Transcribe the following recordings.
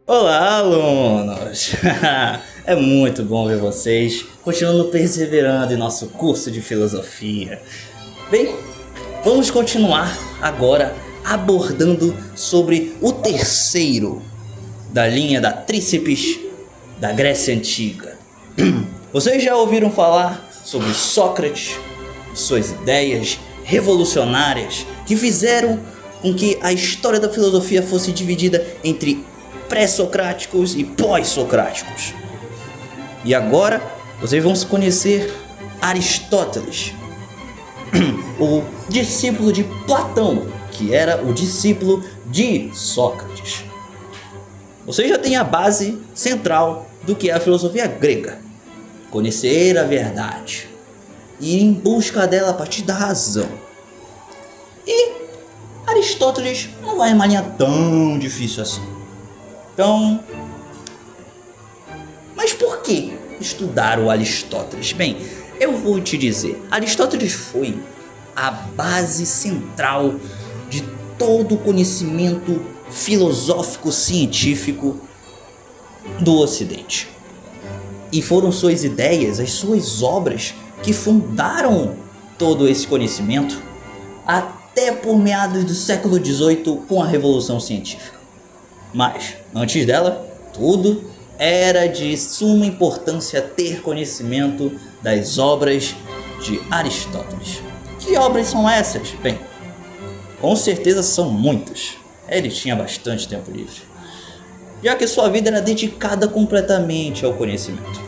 Olá, alunos! É muito bom ver vocês continuando perseverando em nosso curso de filosofia. Bem, vamos continuar agora abordando sobre o terceiro da linha da tríceps da Grécia Antiga. Vocês já ouviram falar sobre Sócrates, suas ideias revolucionárias que fizeram com que a história da filosofia fosse dividida entre pré-socráticos e pós-socráticos. E agora vocês vão conhecer Aristóteles, o discípulo de Platão, que era o discípulo de Sócrates. Vocês já têm a base central do que é a filosofia grega: conhecer a verdade e ir em busca dela a partir da razão. E Aristóteles não é uma linha tão difícil assim. Então, mas por que estudar o Aristóteles? Bem, eu vou te dizer, Aristóteles foi a base central de todo o conhecimento filosófico científico do Ocidente. E foram suas ideias, as suas obras que fundaram todo esse conhecimento até por meados do século XVIII com a Revolução Científica. Mas, antes dela, tudo era de suma importância ter conhecimento das obras de Aristóteles. Que obras são essas? Bem, com certeza são muitas. Ele tinha bastante tempo livre, já que sua vida era dedicada completamente ao conhecimento.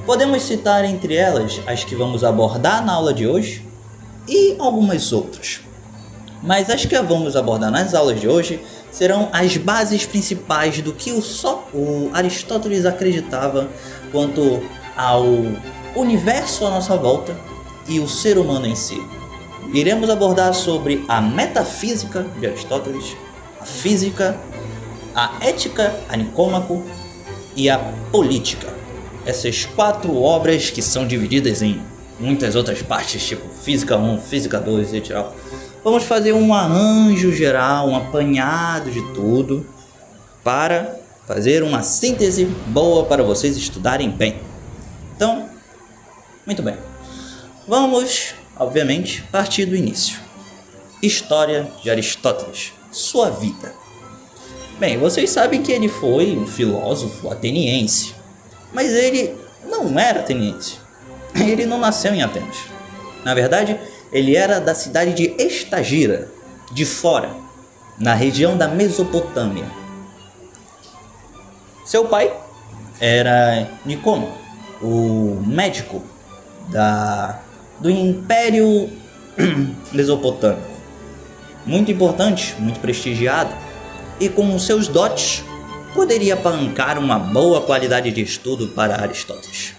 Podemos citar entre elas as que vamos abordar na aula de hoje e algumas outras. Mas as que vamos abordar nas aulas de hoje serão as bases principais do que o Aristóteles acreditava quanto ao universo à nossa volta e o ser humano em si. Iremos abordar sobre a metafísica de Aristóteles, a física, a ética a Nicômaco e a política. Essas 4 obras que são divididas em muitas outras partes, tipo Física 1, Física 2, etc. Vamos fazer um arranjo geral, um apanhado de tudo, para fazer uma síntese boa para vocês estudarem bem. Então, muito bem. Vamos, obviamente, partir do início. História de Aristóteles, sua vida. Bem, vocês sabem que ele foi um filósofo ateniense, mas ele não era ateniense. Ele não nasceu em Atenas. Na verdade, ele era da cidade de Estagira, de fora, na região da Mesopotâmia. Seu pai era Nicômaco, o médico do Império Mesopotâmico. Muito importante, muito prestigiado, e com seus dotes poderia apalancar uma boa qualidade de estudo para Aristóteles.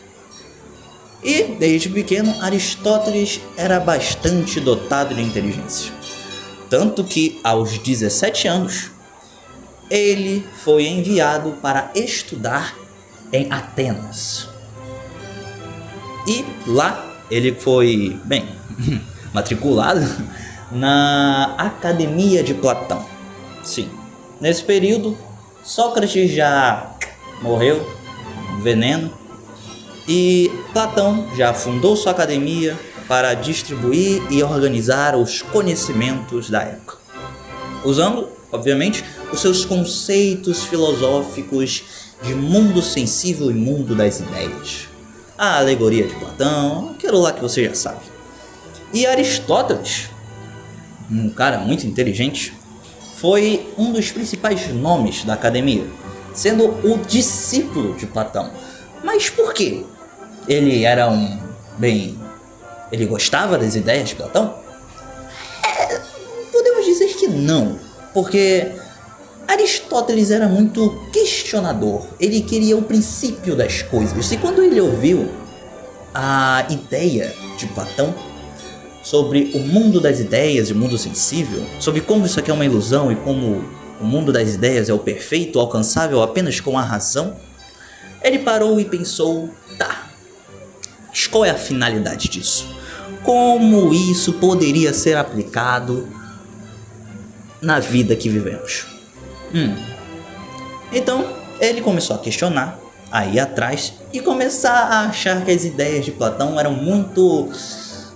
E, desde pequeno, Aristóteles era bastante dotado de inteligência. Tanto que, aos 17 anos, ele foi enviado para estudar em Atenas. E lá ele foi, matriculado na Academia de Platão. Sim, nesse período, Sócrates já morreu, veneno. E Platão já fundou sua academia para distribuir e organizar os conhecimentos da época, usando, obviamente, os seus conceitos filosóficos de mundo sensível e mundo das ideias. A alegoria de Platão, aquilo lá que você já sabe. E Aristóteles, um cara muito inteligente, foi um dos principais nomes da academia, sendo o discípulo de Platão. Mas por quê? Ele era ele gostava das ideias de Platão? Podemos dizer que não, porque Aristóteles era muito questionador. Ele queria o princípio das coisas. E quando ele ouviu a ideia de Platão sobre o mundo das ideias e o mundo sensível, sobre como isso aqui é uma ilusão e como o mundo das ideias é o perfeito, alcançável apenas com a razão, ele parou e pensou, mas qual é a finalidade disso? Como isso poderia ser aplicado na vida que vivemos? Então, ele começou a questionar, a ir atrás e começar a achar que as ideias de Platão eram muito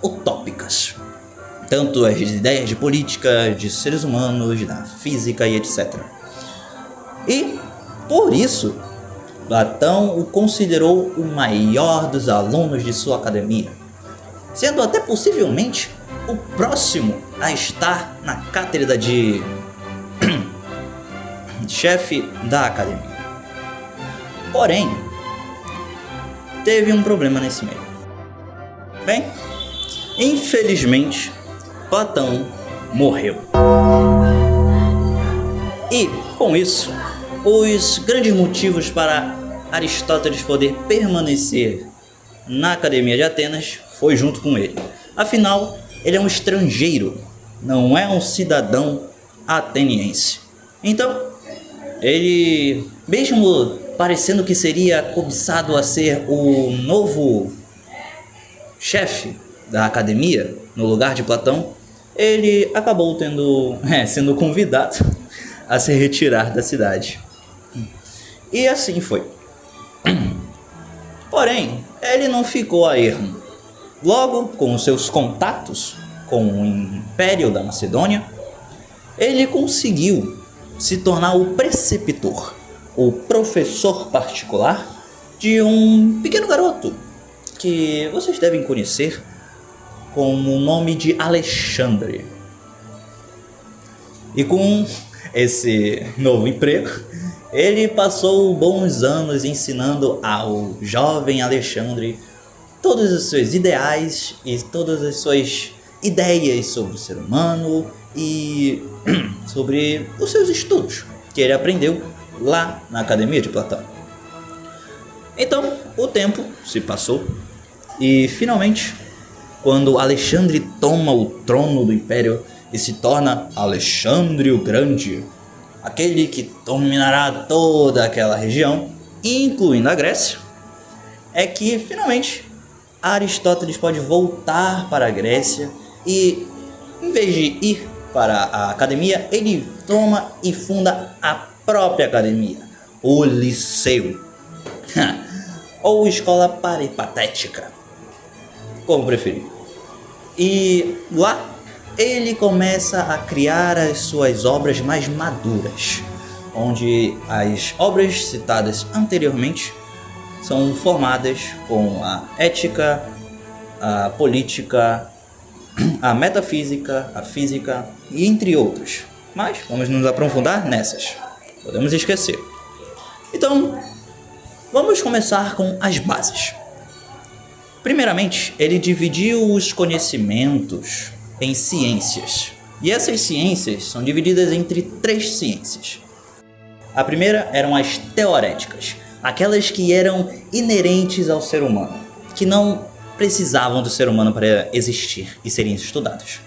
utópicas. Tanto as ideias de política, de seres humanos, da física e etc. E, por isso, Platão o considerou o maior dos alunos de sua academia, sendo até possivelmente o próximo a estar na cátedra de chefe da academia. Porém, teve um problema nesse meio. Bem, infelizmente, Platão morreu. E, com isso, os grandes motivos para Aristóteles poder permanecer na Academia de Atenas foi junto com ele. Afinal, ele é um estrangeiro, não é um cidadão ateniense. Então, ele, mesmo parecendo que seria cobiçado a ser o novo chefe da academia, no lugar de Platão, ele acabou sendo convidado a se retirar da cidade. E assim foi. Porém, ele não ficou a ermo. Logo, com os seus contatos com o Império da Macedônia, ele conseguiu se tornar o preceptor, o professor particular de um pequeno garoto que vocês devem conhecer com o nome de Alexandre. E com esse novo emprego, ele passou bons anos ensinando ao jovem Alexandre todos os seus ideais e todas as suas ideias sobre o ser humano e sobre os seus estudos que ele aprendeu lá na Academia de Platão. Então, o tempo se passou e finalmente, quando Alexandre toma o trono do Império e se torna Alexandre o Grande, aquele que dominará toda aquela região, incluindo a Grécia, é que finalmente Aristóteles pode voltar para a Grécia e, em vez de ir para a academia, ele toma e funda a própria academia, o Liceu, ou escola peripatética, como preferir. E lá ele começa a criar as suas obras mais maduras, onde as obras citadas anteriormente são formadas com a ética, a política, a metafísica, a física e entre outros. Mas vamos nos aprofundar nessas. Podemos esquecer. Então, vamos começar com as bases. Primeiramente, ele dividiu os conhecimentos em ciências. E essas ciências são divididas entre 3 ciências. A primeira eram as teoréticas, aquelas que eram inerentes ao ser humano, que não precisavam do ser humano para existir e serem estudadas.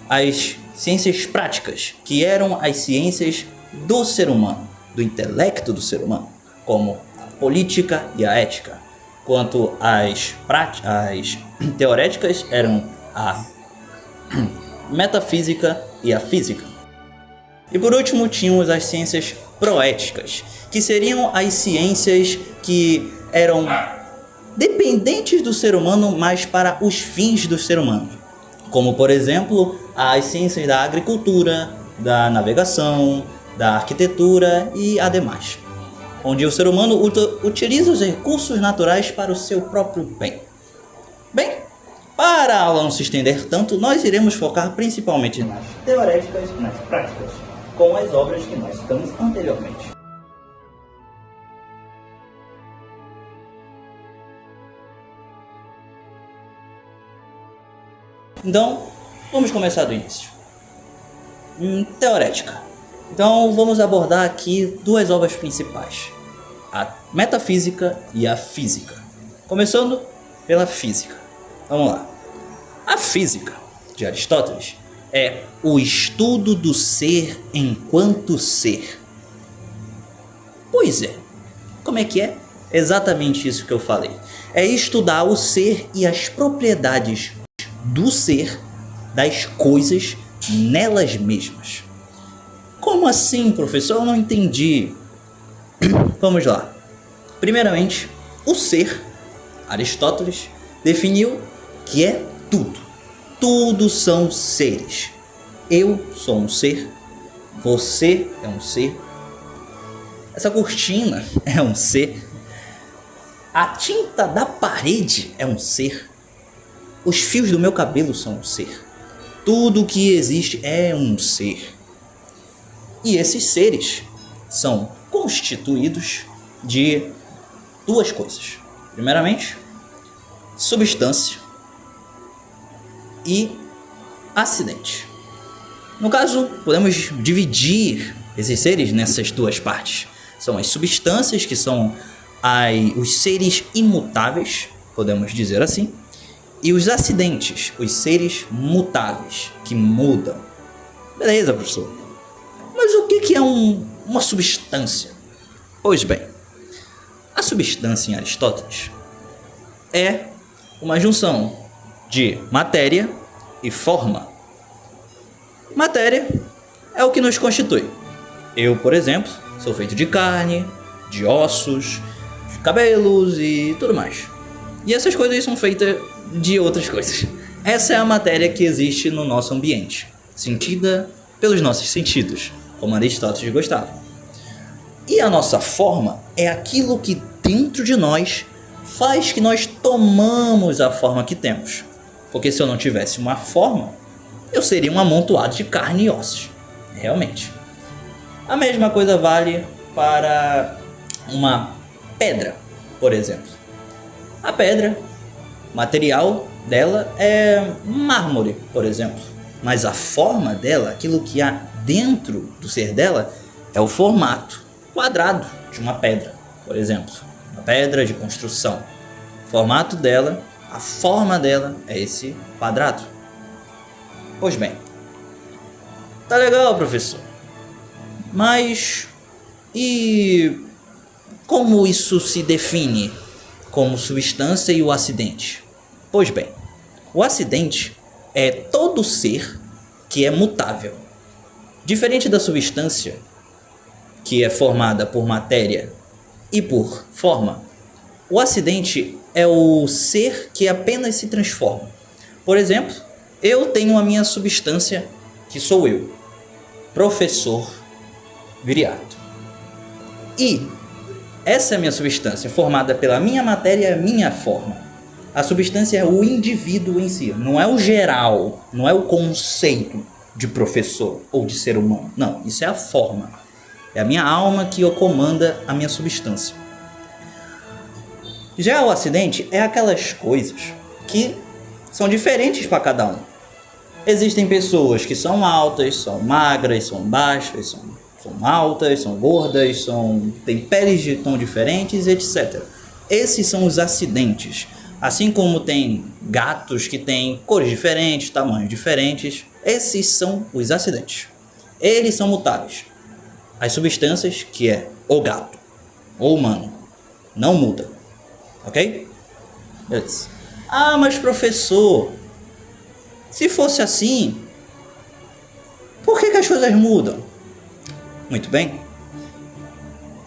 As ciências práticas, que eram as ciências do ser humano, do intelecto do ser humano, como a política e a ética. Quanto às teoréticas, eram a metafísica e a física. E por último, tínhamos as ciências proéticas, que seriam as ciências que eram dependentes do ser humano, mas para os fins do ser humano. Como, por exemplo, as ciências da agricultura, da navegação, da arquitetura e ademais, onde o ser humano utiliza os recursos naturais para o seu próprio bem. Bem, para a aula não se estender tanto, nós iremos focar principalmente nas teoréticas e nas práticas, com as obras que nós citamos anteriormente. Então, vamos começar do início. Teorética. Então, vamos abordar aqui 2 obras principais: a metafísica e a física. Começando pela física. Vamos lá. A física de Aristóteles é o estudo do ser enquanto ser. Pois é. Como é que é? Exatamente isso que eu falei. É estudar o ser e as propriedades do ser, das coisas nelas mesmas. Como assim, professor? Eu não entendi. Vamos lá. Primeiramente, o ser, Aristóteles definiu que é tudo. Tudo são seres. Eu sou um ser, você é um ser, essa cortina é um ser, a tinta da parede é um ser, os fios do meu cabelo são um ser. Tudo que existe é um ser. E esses seres são constituídos de duas coisas. Primeiramente, substância e acidente. No caso, podemos dividir esses seres nessas duas partes. São as substâncias, que são os seres imutáveis, podemos dizer assim, e os acidentes, os seres mutáveis, que mudam. Beleza, professor. Mas o que é uma substância? Pois bem, a substância em Aristóteles é uma junção de matéria e forma. Matéria é o que nos constitui. Eu, por exemplo, sou feito de carne, de ossos, de cabelos e tudo mais. E essas coisas são feitas de outras coisas. Essa é a matéria que existe no nosso ambiente, sentida pelos nossos sentidos, como Aristóteles gostava. E a nossa forma é aquilo que dentro de nós faz que nós tomamos a forma que temos. Porque se eu não tivesse uma forma, eu seria um amontoado de carne e ossos. Realmente. A mesma coisa vale para uma pedra, por exemplo. A pedra, o material dela é mármore, por exemplo. Mas a forma dela, aquilo que há dentro do ser dela, é o formato quadrado de uma pedra, por exemplo. Uma pedra de construção. O formato dela, a forma dela é esse quadrado. Pois bem, tá legal, professor. Mas e como isso se define como substância e o acidente? Pois bem, o acidente é todo ser que é mutável. Diferente da substância, que é formada por matéria e por forma, o acidente é o ser que apenas se transforma. Por exemplo, eu tenho a minha substância, que sou eu, professor Viriato. E essa é a minha substância, formada pela minha matéria e a minha forma. A substância é o indivíduo em si, não é o geral, não é o conceito de professor ou de ser humano. Não, isso é a forma. É a minha alma que comanda a minha substância. Já o acidente é aquelas coisas que são diferentes para cada um. Existem pessoas que são altas, são magras, são baixas, são altas, são gordas, têm peles de tom diferentes, etc. Esses são os acidentes. Assim como tem gatos que têm cores diferentes, tamanhos diferentes, esses são os acidentes. Eles são mutáveis. As substâncias, que é o gato, o humano, não mudam. Ok? Beleza. Ah, mas professor, se fosse assim, por que as coisas mudam? Muito bem.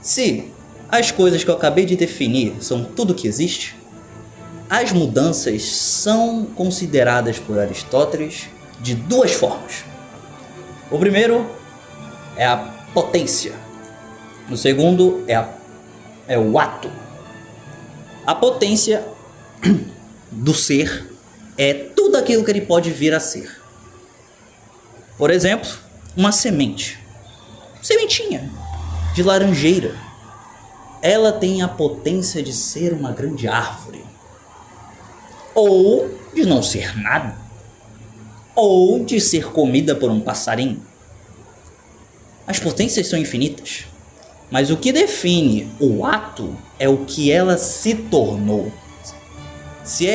Se as coisas que eu acabei de definir são tudo que existe, as mudanças são consideradas por Aristóteles de duas formas. O primeiro é a potência. O segundo é o ato. A potência do ser é tudo aquilo que ele pode vir a ser. Por exemplo, uma semente. Sementinha de laranjeira. Ela tem a potência de ser uma grande árvore. Ou de não ser nada. Ou de ser comida por um passarinho. As potências são infinitas. Mas o que define o ato é o que ela se tornou. Se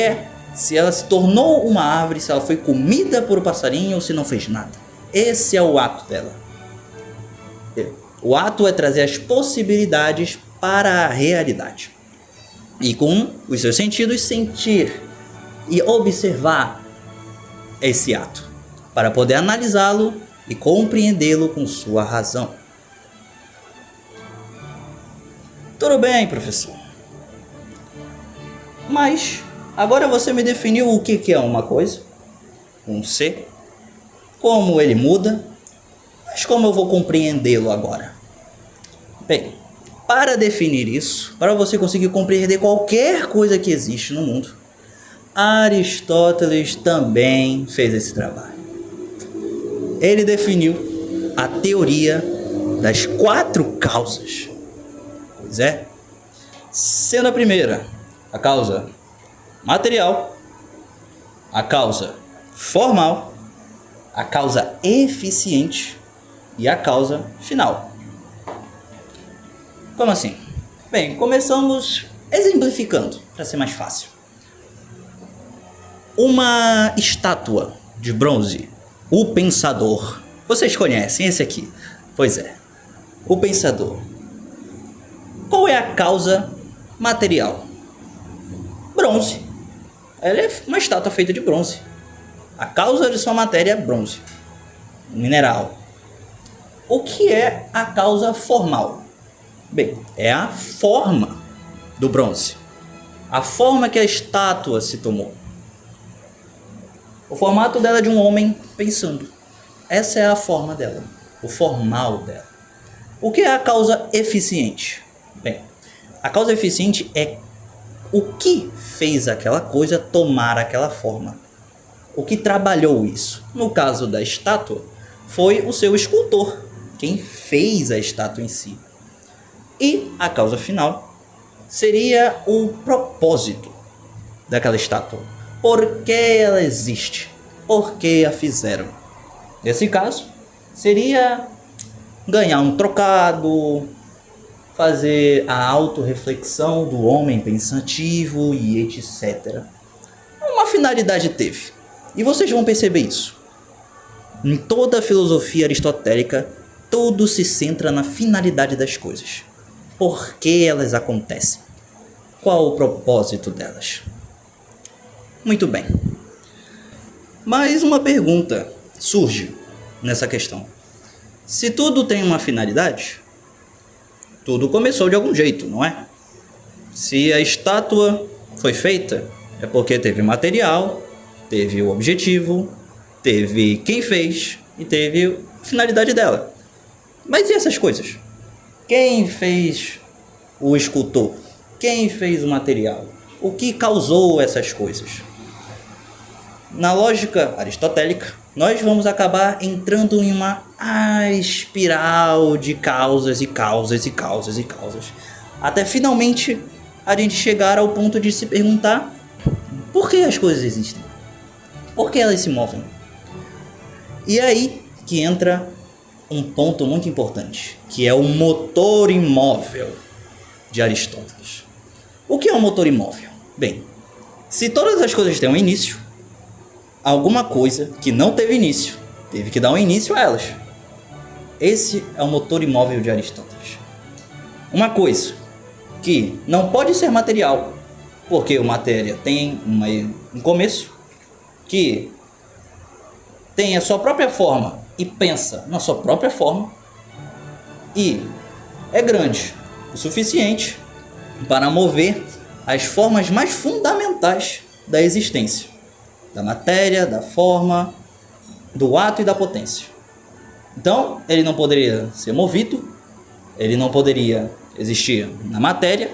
ela se tornou uma árvore, se ela foi comida por um passarinho ou se não fez nada. Esse é o ato dela. O ato é trazer as possibilidades para a realidade. E com os seus sentidos, sentir e observar esse ato, para poder analisá-lo e compreendê-lo com sua razão. Tudo bem, professor. Mas agora você me definiu o que é uma coisa, um ser, como ele muda, mas como eu vou compreendê-lo agora? Bem, para definir isso, para você conseguir compreender qualquer coisa que existe no mundo, Aristóteles também fez esse trabalho. Ele definiu a teoria das 4 causas. Pois é, sendo a primeira a causa material, a causa formal, a causa eficiente e a causa final. Como assim? Bem, começamos exemplificando, para ser mais fácil. Uma estátua de bronze, o Pensador. Vocês conhecem esse aqui? Pois é, o Pensador. Qual é a causa material? Bronze. Ela é uma estátua feita de bronze. A causa de sua matéria é bronze, mineral. O que é a causa formal? Bem, é a forma do bronze. A forma que a estátua se tomou. O formato dela é de um homem pensando. Essa é a forma dela, o formal dela. O que é a causa eficiente? Bem, a causa eficiente é o que fez aquela coisa tomar aquela forma. O que trabalhou isso? No caso da estátua, foi o seu escultor, quem fez a estátua em si. E a causa final seria o propósito daquela estátua. Por que ela existe? Por que a fizeram? Nesse caso, seria ganhar um trocado, fazer a autorreflexão do homem pensativo e etc. Uma finalidade teve. E vocês vão perceber isso. Em toda a filosofia aristotélica, tudo se centra na finalidade das coisas. Por que elas acontecem? Qual o propósito delas? Muito bem. Mas uma pergunta surge nessa questão. Se tudo tem uma finalidade, tudo começou de algum jeito, não é? Se a estátua foi feita, é porque teve material, teve o objetivo, teve quem fez e teve a finalidade dela. Mas e essas coisas? Quem fez o escultor? Quem fez o material? O que causou essas coisas? Na lógica aristotélica, nós vamos acabar entrando em uma espiral de causas e causas e causas e causas, até finalmente a gente chegar ao ponto de se perguntar por que as coisas existem, por que elas se movem. E aí que entra um ponto muito importante, que é o motor imóvel de Aristóteles. O que é um motor imóvel? Bem, se todas as coisas têm um início, alguma coisa que não teve início teve que dar um início a elas. Esse é o motor imóvel de Aristóteles. Uma coisa que não pode ser material, porque a matéria tem um começo, que tem a sua própria forma e pensa na sua própria forma, e é grande o suficiente para mover as formas mais fundamentais da existência, da matéria, da forma, do ato e da potência. Então, ele não poderia ser movido, ele não poderia existir na matéria,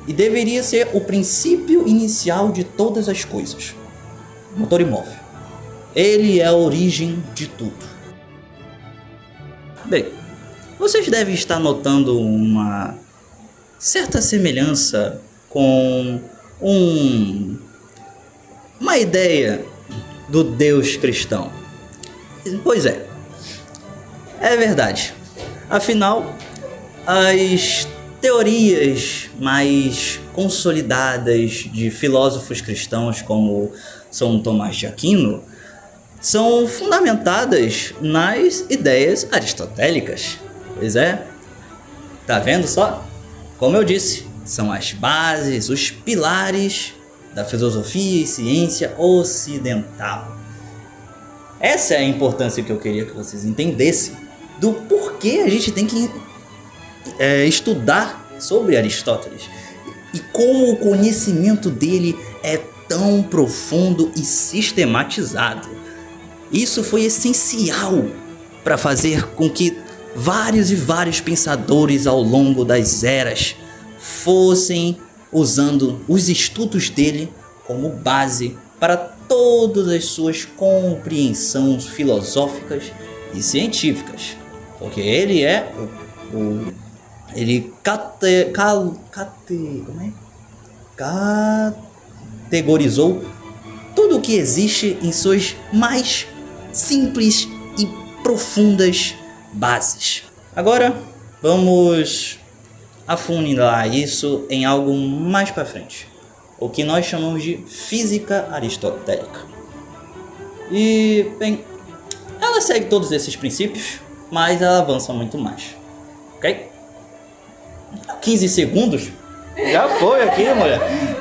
e deveria ser o princípio inicial de todas as coisas. Motor imóvel. Ele é a origem de tudo. Bem, vocês devem estar notando uma certa semelhança com uma ideia do Deus cristão. Pois é verdade. Afinal, as teorias mais consolidadas de filósofos cristãos como São Tomás de Aquino são fundamentadas nas ideias aristotélicas. Pois é, tá vendo só? Como eu disse, são as bases, os pilares da filosofia e ciência ocidental. Essa é a importância que eu queria que vocês entendessem do porquê a gente tem que estudar sobre Aristóteles e como o conhecimento dele é tão profundo e sistematizado. Isso foi essencial para fazer com que vários e vários pensadores ao longo das eras fossem usando os estudos dele como base para todas as suas compreensões filosóficas e científicas, porque ele é ele categorizou tudo o que existe em suas mais simples e profundas bases. Agora vamos afunilar isso em algo mais para frente, o que nós chamamos de física aristotélica. E, bem, ela segue todos esses princípios, mas ela avança muito mais, ok? 15 segundos? Já foi aqui, mulher.